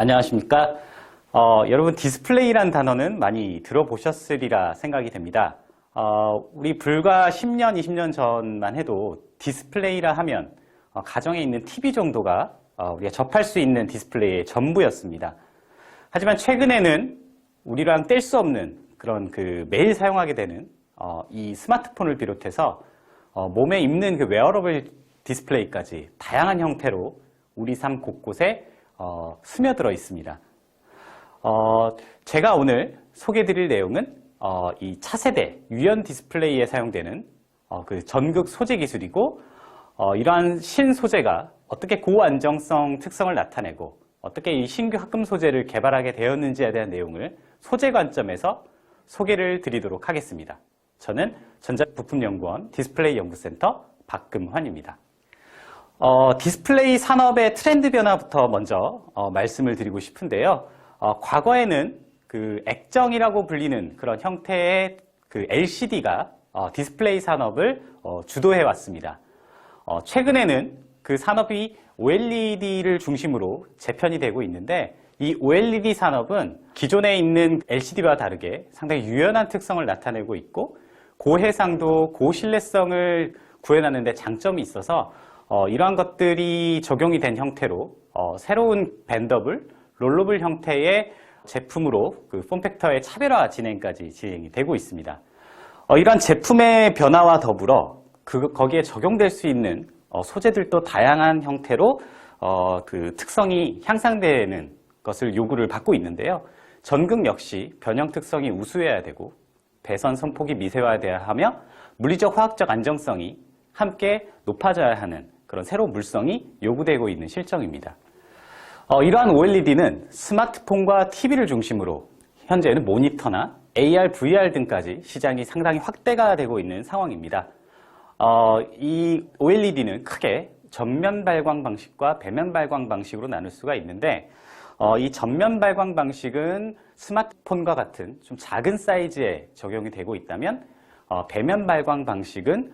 안녕하십니까. 여러분 디스플레이란 단어는 많이 들어보셨으리라 생각이 됩니다. 우리 불과 10년, 20년 전만 해도 디스플레이라 하면 가정에 있는 TV 정도가 우리가 접할 수 있는 디스플레이의 전부였습니다. 하지만 최근에는 우리랑 뗄 수 없는 그런 매일 사용하게 되는 이 스마트폰을 비롯해서 몸에 입는 웨어러블 디스플레이까지 다양한 형태로 우리 삶 곳곳에 스며들어 있습니다. 제가 오늘 소개해드릴 내용은 이 차세대 유연 디스플레이에 사용되는 전극 소재 기술이고, 이러한 신소재가 어떻게 고안정성 특성을 나타내고 어떻게 이 신규 합금 소재를 개발하게 되었는지에 대한 내용을 소재 관점에서 소개를 드리도록 하겠습니다. 저는 전자부품연구원 디스플레이 연구센터 박금환입니다. 디스플레이 산업의 트렌드 변화부터 먼저 말씀을 드리고 싶은데요. 과거에는 액정이라고 불리는 그런 형태의 LCD가 디스플레이 산업을 주도해 왔습니다. 최근에는 그 산업이 OLED를 중심으로 재편이 되고 있는데, 이 OLED 산업은 기존에 있는 LCD와 다르게 상당히 유연한 특성을 나타내고 있고, 고해상도, 고신뢰성을 구현하는 데 장점이 있어서 이러한 것들이 적용이 된 형태로 새로운 밴더블, 롤러블 형태의 제품으로 폼팩터의 차별화 진행까지 진행이 되고 있습니다. 이러한 제품의 변화와 더불어 거기에 적용될 수 있는 소재들도 다양한 형태로 특성이 향상되는 것을 요구를 받고 있는데요. 전극 역시 변형 특성이 우수해야 되고 배선 선폭이 미세화돼야 하며 물리적 화학적 안정성이 함께 높아져야 하는 그런 새로운 물성이 요구되고 있는 실정입니다. 이러한 OLED는 스마트폰과 TV를 중심으로 현재는 모니터나 AR, VR 등까지 시장이 상당히 확대가 되고 있는 상황입니다. 이 OLED는 크게 전면 발광 방식과 배면 발광 방식으로 나눌 수가 있는데, 이 전면 발광 방식은 스마트폰과 같은 좀 작은 사이즈에 적용이 되고 있다면, 배면 발광 방식은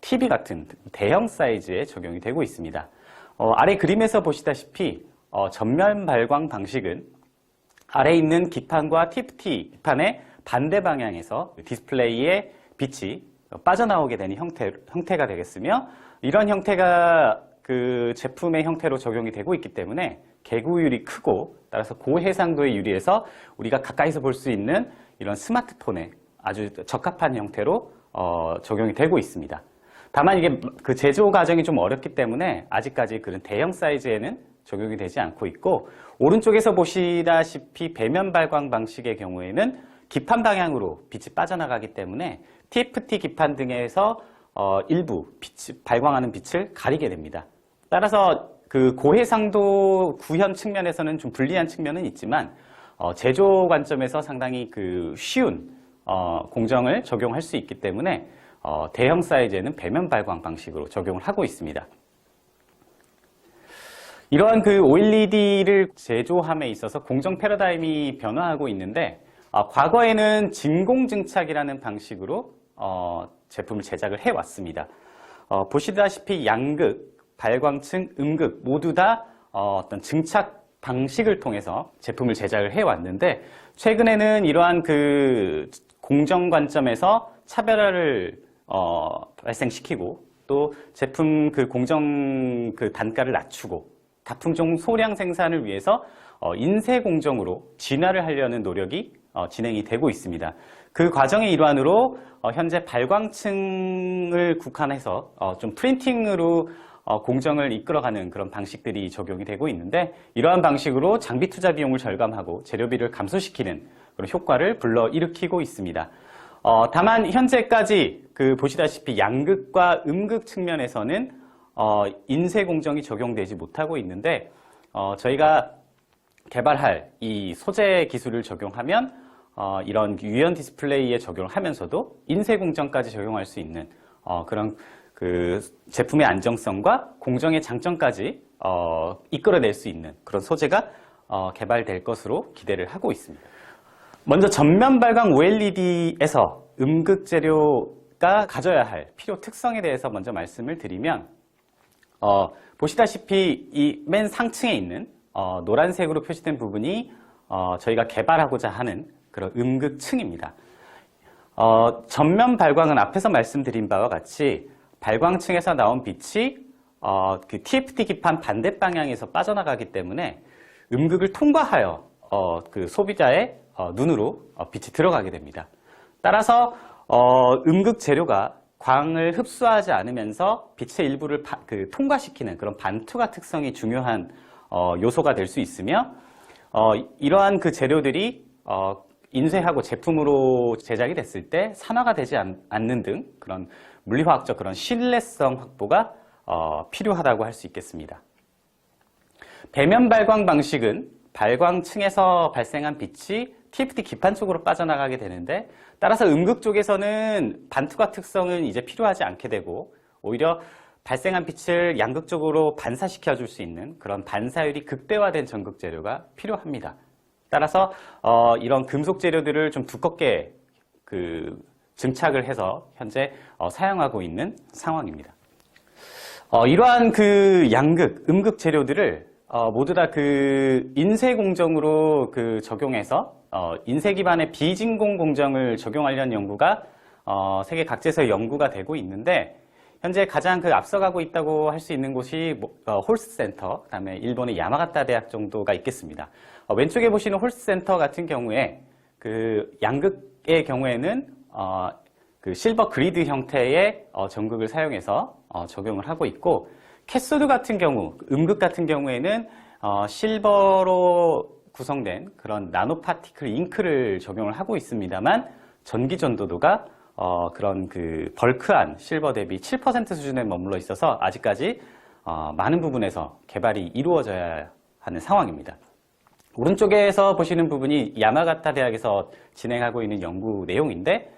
TV 같은 대형 사이즈에 적용이 되고 있습니다. 아래 그림에서 보시다시피 전면 발광 방식은 아래에 있는 기판과 TFT 기판의 반대 방향에서 디스플레이의 빛이 빠져나오게 되는 형태가 되겠으며, 이런 형태가 제품의 형태로 적용이 되고 있기 때문에 개구율이 크고, 따라서 고해상도의 유리에서 우리가 가까이서 볼 수 있는 이런 스마트폰에 아주 적합한 형태로 적용이 되고 있습니다. 다만 이게 제조 과정이 좀 어렵기 때문에 아직까지 그런 대형 사이즈에는 적용이 되지 않고 있고, 오른쪽에서 보시다시피 배면 발광 방식의 경우에는 기판 방향으로 빛이 빠져나가기 때문에 TFT 기판 등에서 일부 발광하는 빛을 가리게 됩니다. 따라서 고해상도 구현 측면에서는 좀 불리한 측면은 있지만, 제조 관점에서 상당히 쉬운 공정을 적용할 수 있기 때문에 대형 사이즈에는 배면 발광 방식으로 적용을 하고 있습니다. 이러한 OLED를 제조함에 있어서 공정 패러다임이 변화하고 있는데, 과거에는 진공증착이라는 방식으로 제품을 제작을 해왔습니다. 보시다시피 양극, 발광층, 음극 모두 다 어떤 증착 방식을 통해서 제품을 제작을 해왔는데, 최근에는 이러한 공정 관점에서 차별화를 발생시키고, 또 제품 공정 단가를 낮추고 다품종 소량 생산을 위해서 인쇄 공정으로 진화를 하려는 노력이 진행이 되고 있습니다. 그 과정의 일환으로 현재 발광층을 국한해서 좀 프린팅으로 공정을 이끌어가는 그런 방식들이 적용이 되고 있는데, 이러한 방식으로 장비 투자 비용을 절감하고 재료비를 감소시키는 그런 효과를 불러일으키고 있습니다. 다만 현재까지 보시다시피 양극과 음극 측면에서는 인쇄 공정이 적용되지 못하고 있는데, 저희가 개발할 이 소재 기술을 적용하면 이런 유연 디스플레이에 적용을 하면서도 인쇄 공정까지 적용할 수 있는 그런 제품의 안정성과 공정의 장점까지 이끌어낼 수 있는 그런 소재가 개발될 것으로 기대를 하고 있습니다. 먼저 전면 발광 OLED에서 음극 재료가 가져야 할 필요 특성에 대해서 먼저 말씀을 드리면, 보시다시피 이 맨 상층에 있는 노란색으로 표시된 부분이 저희가 개발하고자 하는 그런 음극층입니다. 전면 발광은 앞에서 말씀드린 바와 같이 발광층에서 나온 빛이 그 TFT 기판 반대 방향에서 빠져나가기 때문에 음극을 통과하여 그 소비자의 눈으로 빛이 들어가게 됩니다. 따라서 음극 재료가 광을 흡수하지 않으면서 빛의 일부를 통과시키는 그런 반투과 특성이 중요한 요소가 될 수 있으며 이러한 그 재료들이 인쇄하고 제품으로 제작이 됐을 때 산화가 되지 않는 등 그런 물리화학적 그런 신뢰성 확보가 필요하다고 할 수 있겠습니다. 배면 발광 방식은 발광층에서 발생한 빛이 TFT 기판 쪽으로 빠져나가게 되는데 따라서 음극 쪽에서는 반투과 특성은 이제 필요하지 않게 되고 오히려 발생한 빛을 양극적으로 반사시켜 줄 수 있는 그런 반사율이 극대화된 전극 재료가 필요합니다. 따라서 이런 금속 재료들을 좀 두껍게 증착을 해서 현재 사용하고 있는 상황입니다. 이러한 그 양극, 음극 재료들을 모두 다 그 인쇄 공정으로 적용해서 인쇄 기반의 비진공 공정을 적용하려는 연구가 세계 각지에서 연구가 되고 있는데 현재 가장 앞서가고 있다고 할 수 있는 곳이 홀스 센터, 그다음에 일본의 야마가타 대학 정도가 있겠습니다. 왼쪽에 보시는 홀스 센터 같은 경우에 그 양극의 경우에는 그 실버 그리드 형태의 전극을 사용해서 적용을 하고 있고 캐소드 같은 경우, 음극 같은 경우에는 실버로 구성된 그런 나노 파티클 잉크를 적용을 하고 있습니다만 전기 전도도가 그런 그 벌크한 실버 대비 7% 수준에 머물러 있어서 아직까지 많은 부분에서 개발이 이루어져야 하는 상황입니다. 오른쪽에서 보시는 부분이 야마가타 대학에서 진행하고 있는 연구 내용인데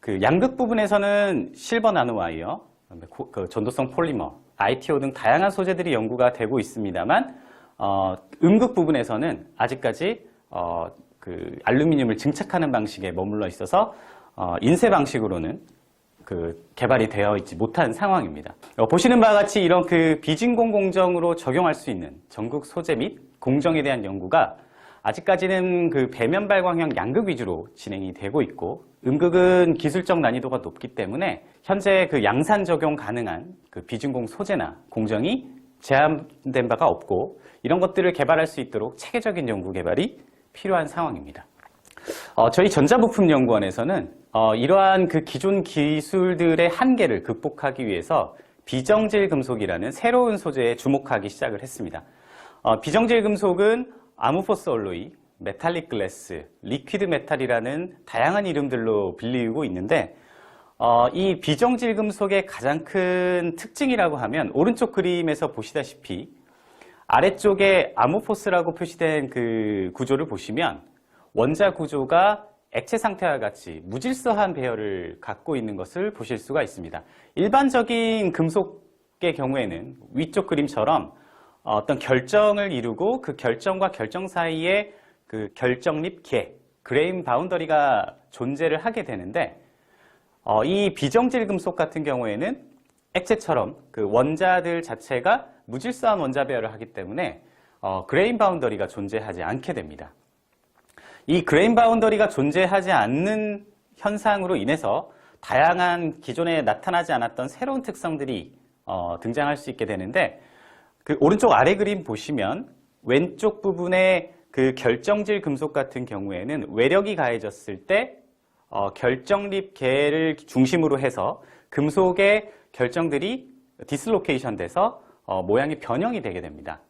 그 양극 부분에서는 실버 나노와이어, 그 전도성 폴리머, ITO 등 다양한 소재들이 연구가 되고 있습니다만 음극 부분에서는 아직까지 그 알루미늄을 증착하는 방식에 머물러 있어서 인쇄 방식으로는 개발이 되어 있지 못한 상황입니다. 보시는 바와 같이 이런 그 비진공 공정으로 적용할 수 있는 전극 소재 및 공정에 대한 연구가 아직까지는 그 배면 발광형 양극 위주로 진행이 되고 있고 음극은 기술적 난이도가 높기 때문에 현재 그 양산 적용 가능한 그 비진공 소재나 공정이 제한된 바가 없고 이런 것들을 개발할 수 있도록 체계적인 연구 개발이 필요한 상황입니다. 저희 전자부품연구원에서는 이러한 그 기존 기술들의 한계를 극복하기 위해서 비정질 금속이라는 새로운 소재에 주목하기 시작을 했습니다. 비정질 금속은 아모포스 알로이, 메탈릭 글래스, 리퀴드 메탈이라는 다양한 이름들로 불리우고 있는데 이 비정질 금속의 가장 큰 특징이라고 하면 오른쪽 그림에서 보시다시피 아래쪽에 아모포스라고 표시된 그 구조를 보시면 원자 구조가 액체 상태와 같이 무질서한 배열을 갖고 있는 것을 보실 수가 있습니다. 일반적인 금속의 경우에는 위쪽 그림처럼 어떤 결정을 이루고 그 결정과 결정 사이에 그 결정립 계, 그레인 바운더리가 존재를 하게 되는데 이 비정질 금속 같은 경우에는 액체처럼 그 원자들 자체가 무질서한 원자 배열을 하기 때문에 그레인 바운더리가 존재하지 않게 됩니다. 이 그레인 바운더리가 존재하지 않는 현상으로 인해서 다양한 기존에 나타나지 않았던 새로운 특성들이 등장할 수 있게 되는데 그 오른쪽 아래 그림 보시면 왼쪽 부분에 그 결정질 금속 같은 경우에는 외력이 가해졌을 때 결정립 계를 중심으로 해서 금속의 결정들이 디슬로케이션 돼서 모양이 변형이 되게 됩니다.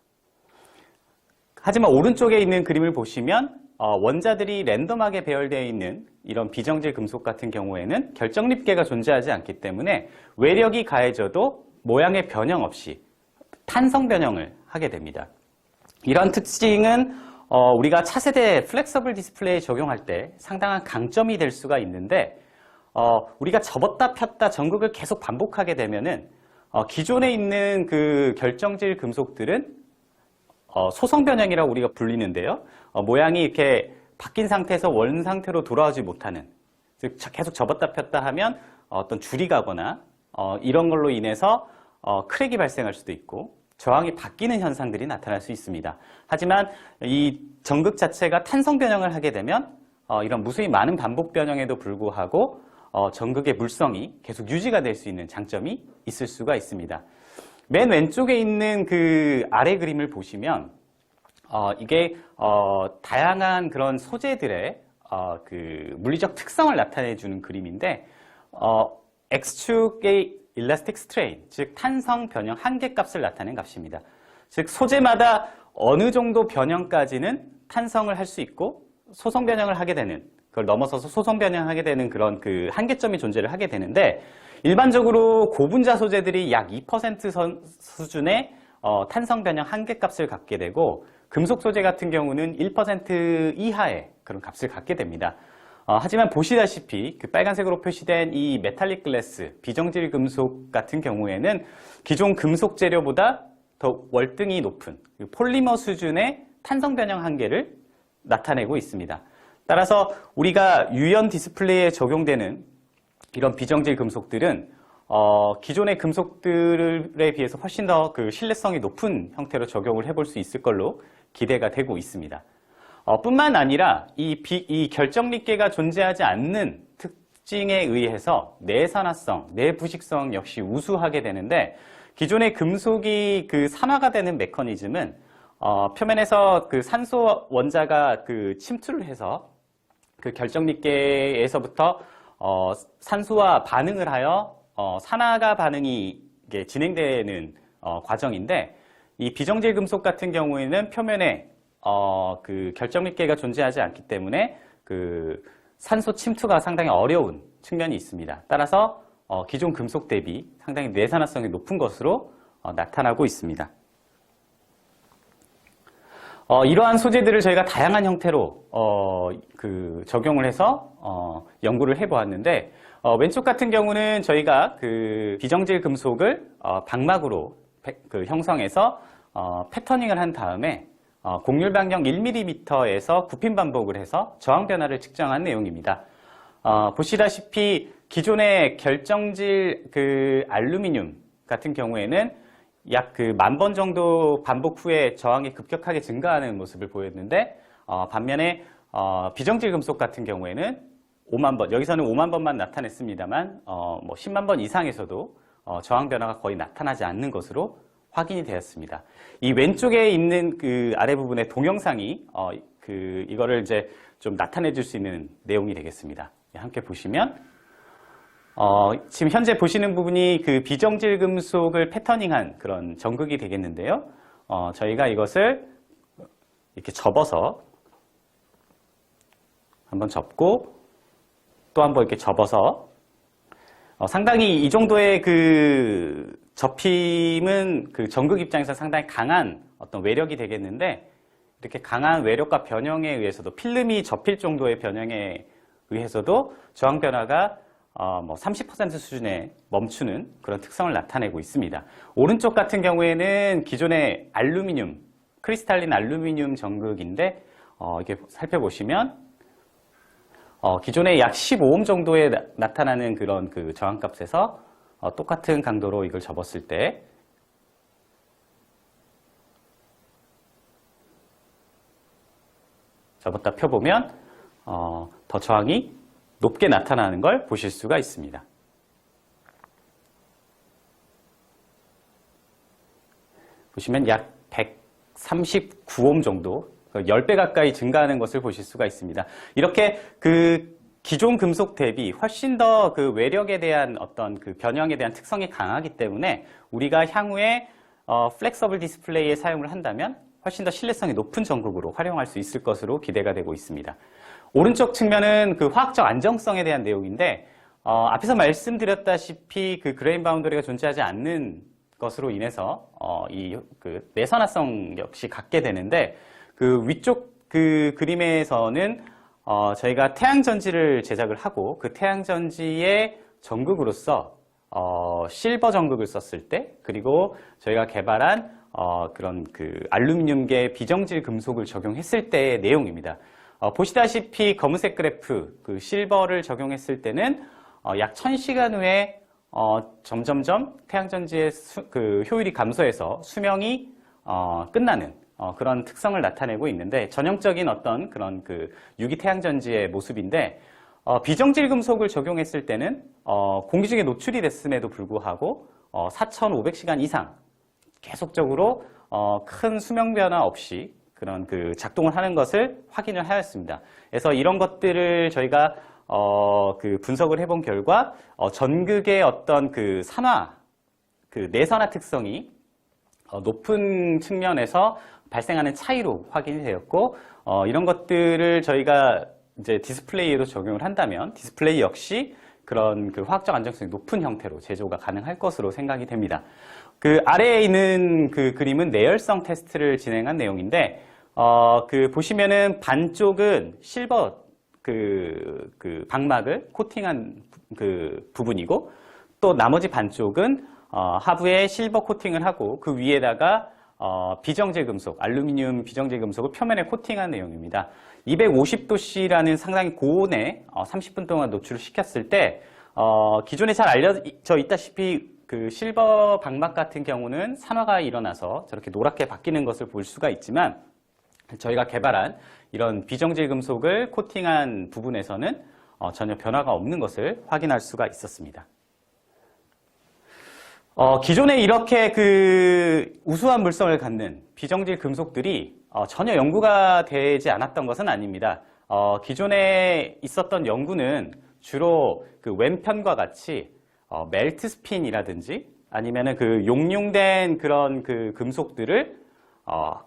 하지만 오른쪽에 있는 그림을 보시면 원자들이 랜덤하게 배열되어 있는 이런 비정질 금속 같은 경우에는 결정립계가 존재하지 않기 때문에 외력이 가해져도 모양의 변형 없이 탄성 변형을 하게 됩니다. 이런 특징은 우리가 차세대 플렉서블 디스플레이에 적용할 때 상당한 강점이 될 수가 있는데 우리가 접었다 폈다 전극을 계속 반복하게 되면은 기존에 있는 그 결정질 금속들은 소성 변형이라고 우리가 불리는데요. 모양이 이렇게 바뀐 상태에서 원 상태로 돌아오지 못하는, 즉 계속 접었다 폈다 하면 어떤 줄이 가거나 이런 걸로 인해서 크랙이 발생할 수도 있고 저항이 바뀌는 현상들이 나타날 수 있습니다. 하지만 이 전극 자체가 탄성 변형을 하게 되면 이런 무수히 많은 반복 변형에도 불구하고 전극의 물성이 계속 유지가 될 수 있는 장점이 있을 수가 있습니다. 맨 왼쪽에 있는 그 아래 그림을 보시면 이게 다양한 그런 소재들의 그 물리적 특성을 나타내주는 그림인데 X축의 일라스틱 스트레인, 즉 탄성 변형 한계값을 나타낸 값입니다. 즉 소재마다 어느 정도 변형까지는 탄성을 할 수 있고 소성 변형을 하게 되는, 그걸 넘어서서 소성 변형하게 되는 그런 그 한계점이 존재를 하게 되는데, 일반적으로 고분자 소재들이 약 2% 수준의 탄성 변형 한계값을 갖게 되고, 금속 소재 같은 경우는 1% 이하의 그런 값을 갖게 됩니다. 하지만 보시다시피 그 빨간색으로 표시된 이 메탈릭 글래스, 비정질 금속 같은 경우에는 기존 금속 재료보다 더 월등히 높은 폴리머 수준의 탄성 변형 한계를 나타내고 있습니다. 따라서 우리가 유연 디스플레이에 적용되는 이런 비정질 금속들은 기존의 금속들에 비해서 훨씬 더 그 신뢰성이 높은 형태로 적용을 해볼 수 있을 걸로 기대가 되고 있습니다. 뿐만 아니라 이 결정립계가 존재하지 않는 특징에 의해서 내산화성, 내부식성 역시 우수하게 되는데, 기존의 금속이 그 산화가 되는 메커니즘은 표면에서 그 산소 원자가 그 침투를 해서 그 결정립계에서부터 산소와 반응을 하여 산화가 반응이 진행되는 과정인데, 이 비정질 금속 같은 경우에는 표면에 그 결정립계가 존재하지 않기 때문에 그 산소 침투가 상당히 어려운 측면이 있습니다. 따라서 기존 금속 대비 상당히 내산화성이 높은 것으로 나타나고 있습니다. 이러한 소재들을 저희가 다양한 형태로 그 적용을 해서 연구를 해보았는데, 왼쪽 같은 경우는 저희가 그 비정질 금속을 방막으로 그 형성해서 패터닝을 한 다음에 곡률 반경 1mm에서 굽힘 반복을 해서 저항 변화를 측정한 내용입니다. 보시다시피 기존의 결정질 그 알루미늄 같은 경우에는 약 그 10,000번 정도 반복 후에 저항이 급격하게 증가하는 모습을 보였는데, 반면에 비정질 금속 같은 경우에는 5만 번, 여기서는 5만 번만 나타냈습니다만 뭐 10만 번 이상에서도 저항 변화가 거의 나타나지 않는 것으로 확인이 되었습니다. 이 왼쪽에 있는 그 아래 부분의 동영상이 이거를 이제 좀 나타내 줄 수 있는 내용이 되겠습니다. 함께 보시면 지금 현재 보시는 부분이 그 비정질 금속을 패터닝한 그런 전극이 되겠는데요. 저희가 이것을 이렇게 접어서 한번 접고 또 한번 이렇게 접어서 상당히 이 정도의 그 접힘은 그 전극 입장에서 상당히 강한 어떤 외력이 되겠는데, 이렇게 강한 외력과 변형에 의해서도 필름이 접힐 정도의 변형에 의해서도 저항 변화가 뭐 30% 수준에 멈추는 그런 특성을 나타내고 있습니다. 오른쪽 같은 경우에는 기존의 알루미늄, 크리스탈린 알루미늄 전극인데 이렇게 살펴보시면 기존에 약 15옴 정도에 나타나는 그런 그 저항값에서 똑같은 강도로 이걸 접었을 때 접었다 펴보면 더 저항이 높게 나타나는 걸 보실 수가 있습니다. 보시면 약 139옴 정도, 10배 가까이 증가하는 것을 보실 수가 있습니다. 이렇게 그 기존 금속 대비 훨씬 더 그 외력에 대한 어떤 그 변형에 대한 특성이 강하기 때문에 우리가 향후에 플렉서블 디스플레이에 사용을 한다면 훨씬 더 신뢰성이 높은 전극으로 활용할 수 있을 것으로 기대가 되고 있습니다. 오른쪽 측면은 그 화학적 안정성에 대한 내용인데, 앞에서 말씀드렸다시피 그 그레인 바운더리가 존재하지 않는 것으로 인해서 이 그 내산화성 역시 갖게 되는데, 그 위쪽 그 그림에서는 저희가 태양전지를 제작을 하고 그 태양전지의 전극으로서 실버 전극을 썼을 때, 그리고 저희가 개발한 그런 그 알루미늄계 비정질 금속을 적용했을 때의 내용입니다. 보시다시피 검은색 그래프, 그 실버를 적용했을 때는 약 1000시간 후에 점점점 태양전지의 그 효율이 감소해서 수명이 끝나는 그런 특성을 나타내고 있는데, 전형적인 어떤 그런 그 유기 태양전지의 모습인데, 비정질 금속을 적용했을 때는 공기 중에 노출이 됐음에도 불구하고 4,500시간 이상 계속적으로 큰 수명 변화 없이 그런 그 작동을 하는 것을 확인을 하였습니다. 그래서 이런 것들을 저희가 그 분석을 해본 결과 전극의 어떤 그 그 내선화 특성이 높은 측면에서 발생하는 차이로 확인이 되었고, 이런 것들을 저희가 이제 디스플레이에도 적용을 한다면 디스플레이 역시 그런 그 화학적 안정성이 높은 형태로 제조가 가능할 것으로 생각이 됩니다. 그 아래에 있는 그 그림은 내열성 테스트를 진행한 내용인데, 그 보시면은 반쪽은 실버 그 방막을 코팅한 그 부분이고, 또 나머지 반쪽은 하부에 실버 코팅을 하고 그 위에다가 비정제 금속, 알루미늄 비정제 금속을 표면에 코팅한 내용입니다. 250도씨라는 상당히 고온에 30분 동안 노출을 시켰을 때 기존에 잘 알려져 있다시피 그 실버 방막 같은 경우는 산화가 일어나서 저렇게 노랗게 바뀌는 것을 볼 수가 있지만, 저희가 개발한 이런 비정질 금속을 코팅한 부분에서는 전혀 변화가 없는 것을 확인할 수가 있었습니다. 기존에 이렇게 그 우수한 물성을 갖는 비정질 금속들이 전혀 연구가 되지 않았던 것은 아닙니다. 기존에 있었던 연구는 주로 그 왼편과 같이 멜트 스핀이라든지 아니면은 그 용융된 그런 그 금속들을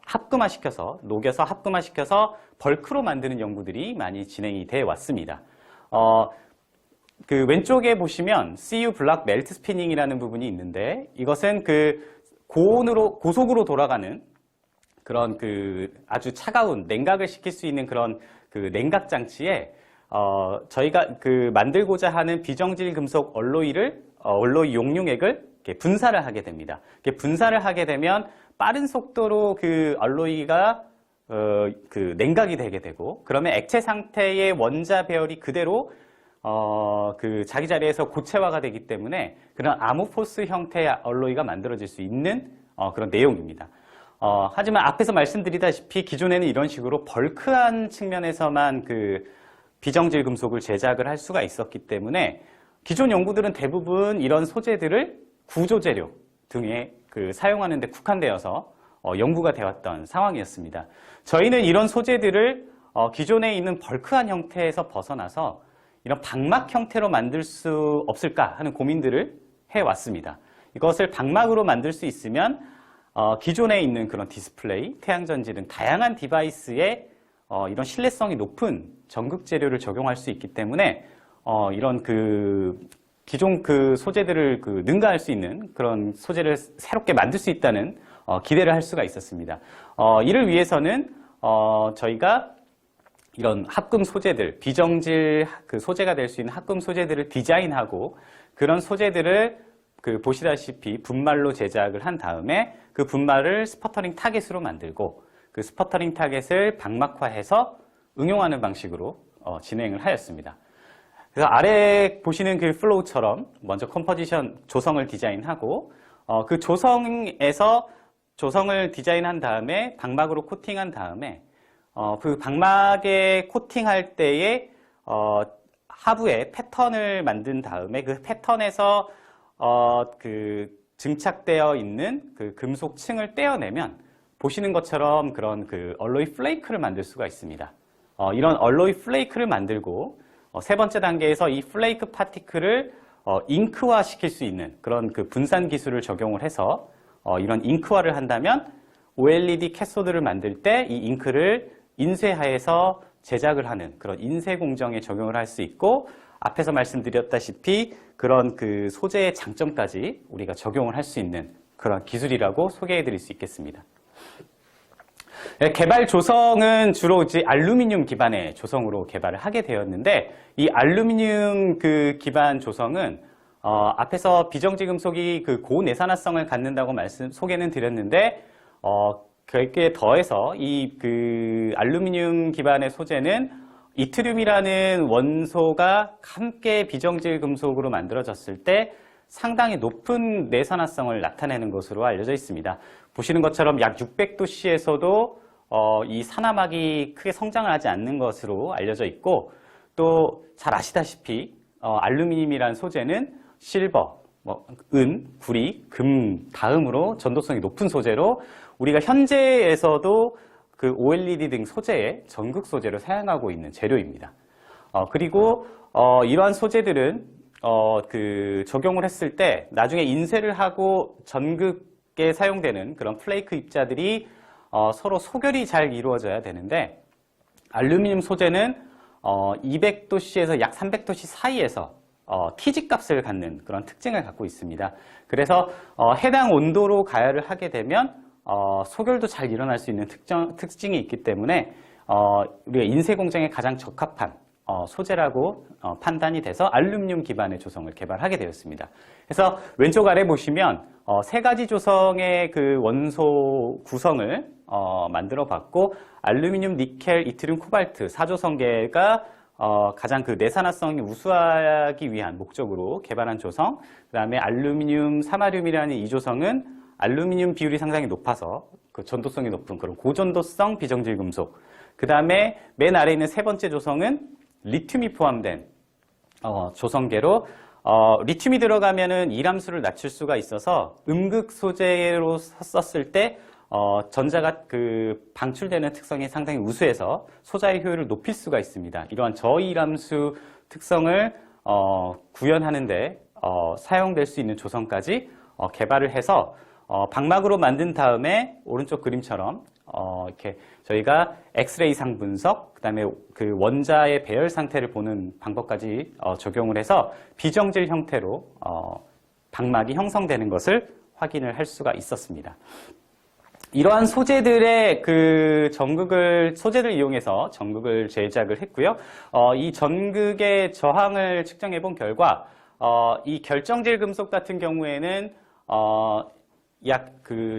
합금화시켜서, 녹여서 합금화시켜서 벌크로 만드는 연구들이 많이 진행이 되어 왔습니다. 그 왼쪽에 보시면 CU 블락 멜트 스피닝이라는 부분이 있는데, 이것은 그 고속으로 돌아가는 그런 그 아주 차가운 냉각을 시킬 수 있는 그런 그 냉각 장치에 저희가 그 만들고자 하는 비정질 금속 얼로이 용융액을 이렇게 분사를 하게 됩니다. 이렇게 분사를 하게 되면 빠른 속도로 그 알로이가 그 냉각이 되게 되고, 그러면 액체 상태의 원자 배열이 그대로 그 자기 자리에서 고체화가 되기 때문에 그런 아모포스 형태의 알로이가 만들어질 수 있는 그런 내용입니다. 하지만 앞에서 말씀드리다시피 기존에는 이런 식으로 벌크한 측면에서만 그 비정질 금속을 제작을 할 수가 있었기 때문에 기존 연구들은 대부분 이런 소재들을 구조재료 등에 그 사용하는 데 국한되어서 연구가 되었던 상황이었습니다. 저희는 이런 소재들을 기존에 있는 벌크한 형태에서 벗어나서 이런 방막 형태로 만들 수 없을까 하는 고민들을 해왔습니다. 이것을 방막으로 만들 수 있으면 기존에 있는 그런 디스플레이, 태양전지 등 다양한 디바이스에 이런 신뢰성이 높은 전극 재료를 적용할 수 있기 때문에 이런 그 기존 그 소재들을 그 능가할 수 있는 그런 소재를 새롭게 만들 수 있다는 기대를 할 수가 있었습니다. 이를 위해서는 저희가 이런 합금 소재들, 비정질 그 소재가 될 수 있는 합금 소재들을 디자인하고, 그런 소재들을 그 보시다시피 분말로 제작을 한 다음에 그 분말을 스퍼터링 타겟으로 만들고, 그 스퍼터링 타겟을 방막화해서 응용하는 방식으로 진행을 하였습니다. 그래서 아래 보시는 그 플로우처럼 먼저 컴포지션 조성을 디자인하고, 그 조성을 디자인한 다음에 방막으로 코팅한 다음에 그 방막에 코팅할 때에 하부에 패턴을 만든 다음에 그 패턴에서 그 증착되어 있는 그 금속층을 떼어내면 보시는 것처럼 그런 그 얼로이 플레이크를 만들 수가 있습니다. 이런 얼로이 플레이크를 만들고 세 번째 단계에서 이 플레이크 파티클을 잉크화 시킬 수 있는 그런 그 분산 기술을 적용을 해서 이런 잉크화를 한다면 OLED 캐소드를 만들 때 이 잉크를 인쇄하여서 제작을 하는 그런 인쇄 공정에 적용을 할 수 있고, 앞에서 말씀드렸다시피 그런 그 소재의 장점까지 우리가 적용을 할 수 있는 그런 기술이라고 소개해 드릴 수 있겠습니다. 개발 조성은 주로 이제 알루미늄 기반의 조성으로 개발을 하게 되었는데, 이 알루미늄 그 기반 조성은 앞에서 비정지 금속이 그 고내산화성을 갖는다고 소개는 드렸는데, 거기에 더해서 이 그 알루미늄 기반의 소재는 이트륨이라는 원소가 함께 비정질 금속으로 만들어졌을 때 상당히 높은 내산화성을 나타내는 것으로 알려져 있습니다. 보시는 것처럼 약 600도씨에서도 이 산화막이 크게 성장을 하지 않는 것으로 알려져 있고, 또 잘 아시다시피 알루미늄이라는 소재는 실버, 은, 구리, 금 다음으로 전도성이 높은 소재로 우리가 현재에서도 그 OLED 등 소재의 전극 소재로 사용하고 있는 재료입니다. 그리고 이러한 소재들은 적용을 했을 때 나중에 인쇄를 하고 전극에 사용되는 그런 플레이크 입자들이 서로 소결이 잘 이루어져야 되는데, 알루미늄 소재는 200도씨에서 약 300도씨 사이에서 T字값을 갖는 그런 특징을 갖고 있습니다. 그래서 해당 온도로 가열을 하게 되면 소결도 잘 일어날 수 있는 특징이 있기 때문에 우리가 인쇄 공정에 가장 적합한 소재라고 판단이 돼서 알루미늄 기반의 조성을 개발하게 되었습니다. 그래서 왼쪽 아래 보시면 세 가지 조성의 그 원소 구성을 만들어 봤고, 알루미늄, 니켈, 이트륨, 코발트 4조성계가 가장 그 내산화성이 우수하기 위한 목적으로 개발한 조성, 그 다음에 알루미늄, 사마륨이라는 이 조성은 알루미늄 비율이 상당히 높아서 그 전도성이 높은 그런 고전도성 비정질 금속, 그 다음에 맨 아래에 있는 세 번째 조성은 리튬이 포함된 조성계로, 리튬이 들어가면은 이람수를 낮출 수가 있어서 음극 소재로 썼을 때 전자가 그 방출되는 특성이 상당히 우수해서 소자의 효율을 높일 수가 있습니다. 이러한 저이람수 특성을 구현하는데 사용될 수 있는 조성까지 개발을 해서 방막으로 만든 다음에 오른쪽 그림처럼 이렇게 저희가 엑스레이상 분석, 그 다음에 그 원자의 배열 상태를 보는 방법까지 적용을 해서 비정질 형태로 방막이 형성되는 것을 확인을 할 수가 있었습니다. 이러한 소재들의 그 소재를 이용해서 전극을 제작을 했고요. 이 전극의 저항을 측정해 본 결과, 이 결정질 금속 같은 경우에는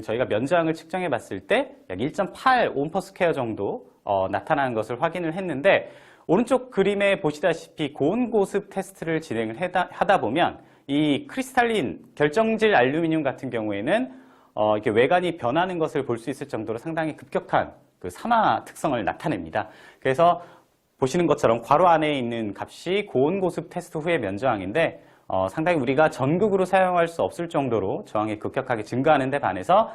저희가 면저항을 측정해 봤을 때 약 1.8 옴퍼스퀘어 정도 나타나는 것을 확인을 했는데, 오른쪽 그림에 보시다시피 고온고습 테스트를 진행을 하다 보면 이 크리스탈린 결정질 알루미늄 같은 경우에는 이렇게 외관이 변하는 것을 볼 수 있을 정도로 상당히 급격한 그 산화 특성을 나타냅니다. 그래서 보시는 것처럼 괄호 안에 있는 값이 고온고습 테스트 후의 면저항인데, 상당히 우리가 전극으로 사용할 수 없을 정도로 저항이 급격하게 증가하는 데 반해서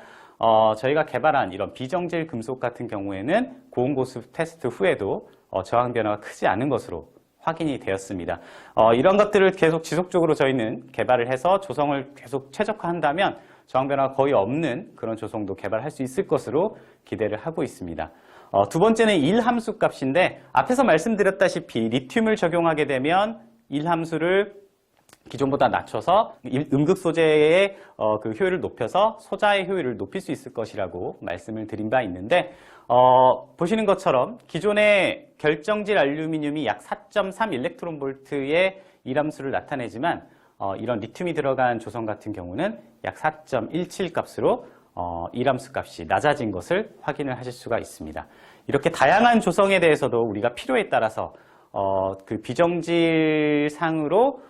저희가 개발한 이런 비정질 금속 같은 경우에는 고온고습 테스트 후에도 저항 변화가 크지 않은 것으로 확인이 되었습니다. 이런 것들을 계속 지속적으로 저희는 개발을 해서 조성을 계속 최적화한다면 저항 변화가 거의 없는 그런 조성도 개발할 수 있을 것으로 기대를 하고 있습니다. 두 번째는 1함수 값인데, 앞에서 말씀드렸다시피 리튬을 적용하게 되면 1함수를 기존보다 낮춰서 음극 소재의 그 효율을 높여서 소자의 효율을 높일 수 있을 것이라고 말씀을 드린 바 있는데, 보시는 것처럼 기존의 결정질 알루미늄이 약 4.3 일렉트론 볼트의 1함수를 나타내지만 이런 리튬이 들어간 조성 같은 경우는 약 4.17 값으로 1함수 값이 낮아진 것을 확인을 하실 수가 있습니다. 이렇게 다양한 조성에 대해서도 우리가 필요에 따라서 그 비정질상으로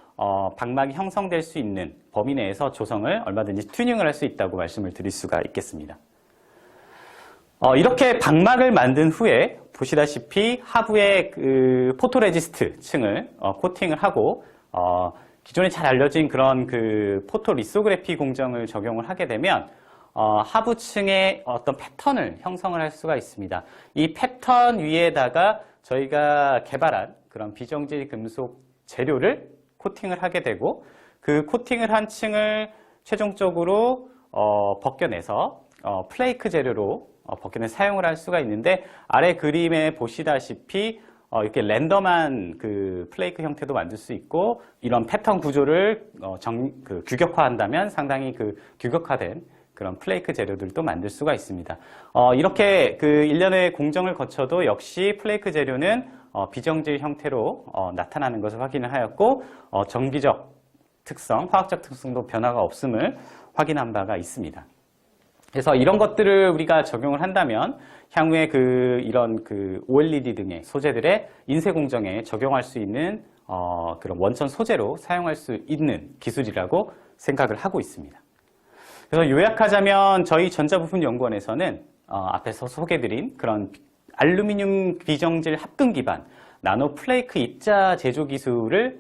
방막이 형성될 수 있는 범위 내에서 조성을 얼마든지 튜닝을 할 수 있다고 말씀을 드릴 수가 있겠습니다. 이렇게 방막을 만든 후에 보시다시피 하부에 그 포토레지스트 층을 코팅을 하고 기존에 잘 알려진 그런 그 포토 리소그래피 공정을 적용을 하게 되면 하부층에 어떤 패턴을 형성을 할 수가 있습니다. 이 패턴 위에다가 저희가 개발한 그런 비정질 금속 재료를 코팅을 하게 되고, 그 코팅을 한 층을 최종적으로 벗겨내서 플레이크 재료로 벗겨내 사용을 할 수가 있는데, 아래 그림에 보시다시피 이렇게 랜덤한 그 플레이크 형태도 만들 수 있고, 이런 패턴 구조를 규격화한다면 상당히 그 규격화된 그런 플레이크 재료들도 만들 수가 있습니다. 이렇게 그 일련의 공정을 거쳐도 역시 플레이크 재료는 비정질 형태로 나타나는 것을 확인을 하였고, 정기적 특성, 화학적 특성도 변화가 없음을 확인한 바가 있습니다. 그래서 이런 것들을 우리가 적용을 한다면 향후에 이런 OLED 등의 소재들의 인쇄 공정에 적용할 수 있는 그런 원천 소재로 사용할 수 있는 기술이라고 생각을 하고 있습니다. 그래서 요약하자면 저희 전자부품연구원에서는 앞에서 소개드린 그런 알루미늄 비정질 합금 기반 나노 플레이크 입자 제조 기술을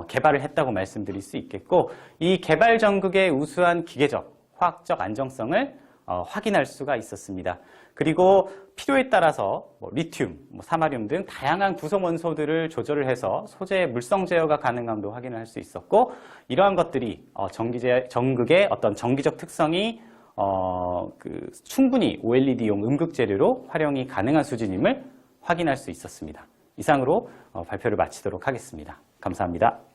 개발을 했다고 말씀드릴 수 있겠고, 이 개발 전극의 우수한 기계적, 화학적 안정성을 확인할 수가 있었습니다. 그리고 필요에 따라서 리튬, 사마륨 등 다양한 구성 원소들을 조절을 해서 소재의 물성 제어가 가능함도 확인을 할 수 있었고, 이러한 것들이 전극의 어떤 전기적 특성이 충분히 OLED용 음극 재료로 활용이 가능한 수준임을 확인할 수 있었습니다. 이상으로 발표를 마치도록 하겠습니다. 감사합니다.